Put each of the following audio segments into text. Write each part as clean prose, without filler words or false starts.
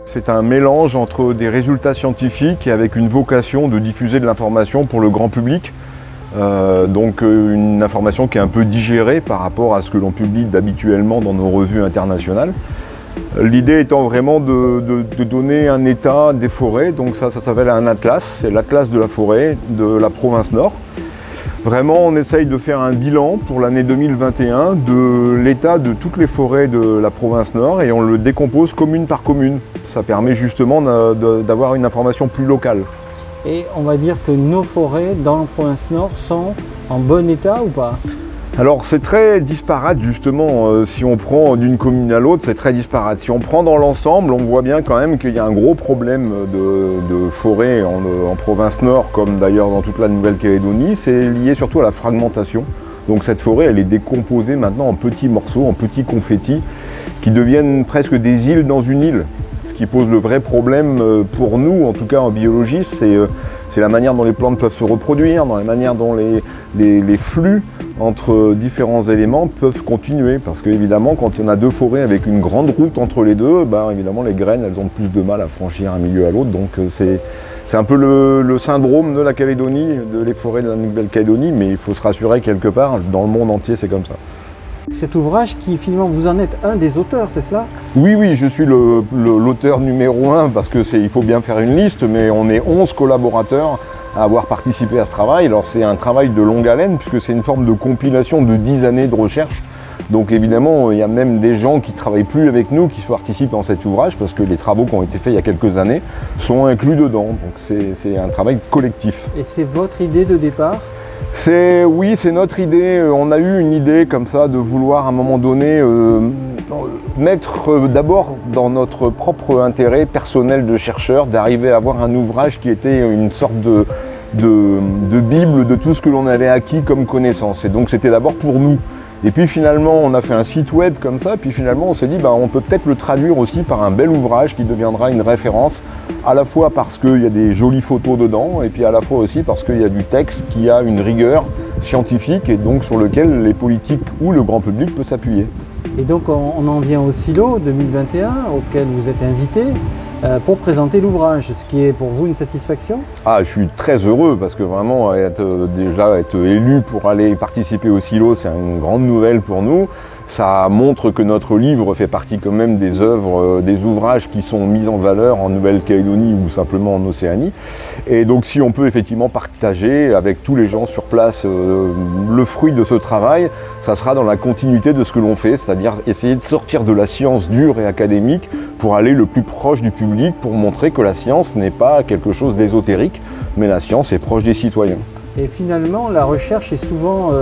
C'est un mélange entre des résultats scientifiques et avec une vocation de diffuser de l'information pour le grand public. Donc une information qui est un peu digérée par rapport à ce que l'on publie habituellement dans nos revues internationales. L'idée étant vraiment de donner un état des forêts, donc ça s'appelle un atlas, c'est l'atlas de la forêt de la province Nord. Vraiment, on essaye de faire un bilan pour l'année 2021 de l'état de toutes les forêts de la province Nord et on le décompose commune par commune. Ça permet justement d'avoir une information plus locale. Et on va dire que nos forêts dans la province Nord sont en bon état ou pas? Alors c'est très disparate justement, si on prend d'une commune à l'autre, c'est très disparate. Si on prend dans l'ensemble, on voit bien quand même qu'il y a un gros problème de forêt en province Nord, comme d'ailleurs dans toute la Nouvelle-Calédonie, c'est lié surtout à la fragmentation. Donc cette forêt, elle est décomposée maintenant en petits morceaux, en petits confettis, qui deviennent presque des îles dans une île. Ce qui pose le vrai problème pour nous, en tout cas en biologie, c'est la manière dont les plantes peuvent se reproduire, dans la manière dont les flux entre différents éléments peuvent continuer. Parce qu'évidemment, quand il y en a deux forêts avec une grande route entre les deux, évidemment les graines elles ont plus de mal à franchir un milieu à l'autre. Donc c'est un peu le syndrome de la Calédonie, les forêts de la Nouvelle-Calédonie, mais il faut se rassurer quelque part, dans le monde entier c'est comme ça. Cet ouvrage qui finalement vous en êtes un des auteurs, c'est cela? Oui, je suis l'auteur numéro 1 parce il faut bien faire une liste, mais on est 11 collaborateurs à avoir participé à ce travail. Alors c'est un travail de longue haleine puisque c'est une forme de compilation de 10 années de recherche. Donc évidemment, il y a même des gens qui ne travaillent plus avec nous qui participent dans cet ouvrage parce que les travaux qui ont été faits il y a quelques années sont inclus dedans. Donc c'est un travail collectif. Et c'est votre idée de départ? Oui, c'est notre idée. On a eu une idée comme ça de vouloir à un moment donné mettre d'abord dans notre propre intérêt personnel de chercheur, d'arriver à avoir un ouvrage qui était une sorte de bible de tout ce que l'on avait acquis comme connaissance. Et donc c'était d'abord pour nous. Et puis finalement, on a fait un site web comme ça, puis finalement on s'est dit on peut peut-être le traduire aussi par un bel ouvrage qui deviendra une référence, à la fois parce qu'il y a des jolies photos dedans, et puis à la fois aussi parce qu'il y a du texte qui a une rigueur scientifique et donc sur lequel les politiques ou le grand public peut s'appuyer. Et donc on en vient au Silo 2021, auquel vous êtes invité, pour présenter l'ouvrage, ce qui est pour vous une satisfaction? Je suis très heureux parce que vraiment être élu pour aller participer au Silo, c'est une grande nouvelle pour nous. Ça montre que notre livre fait partie quand même des œuvres, des ouvrages qui sont mis en valeur en Nouvelle-Calédonie ou simplement en Océanie. Et donc si on peut effectivement partager avec tous les gens sur place le fruit de ce travail, ça sera dans la continuité de ce que l'on fait, c'est-à-dire essayer de sortir de la science dure et académique pour aller le plus proche du public, pour montrer que la science n'est pas quelque chose d'ésotérique, mais la science est proche des citoyens. Et finalement, la recherche est souvent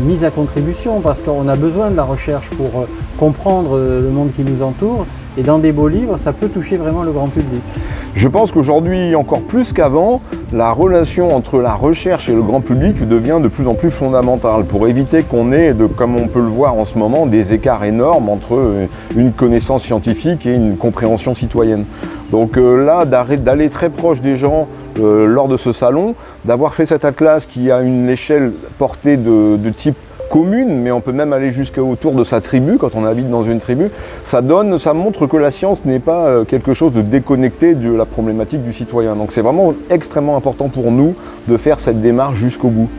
mise à contribution parce qu'on a besoin de la recherche pour comprendre le monde qui nous entoure. Et dans des beaux livres, ça peut toucher vraiment le grand public. Je pense qu'aujourd'hui, encore plus qu'avant, la relation entre la recherche et le grand public devient de plus en plus fondamentale pour éviter qu'on ait, comme on peut le voir en ce moment, des écarts énormes entre une connaissance scientifique et une compréhension citoyenne. Donc là, d'aller très proche des gens lors de ce salon, d'avoir fait cet atlas qui a une échelle portée de type commune, mais on peut même aller jusqu'autour de sa tribu quand on habite dans une tribu, ça montre que la science n'est pas quelque chose de déconnecté de la problématique du citoyen. Donc c'est vraiment extrêmement important pour nous de faire cette démarche jusqu'au bout.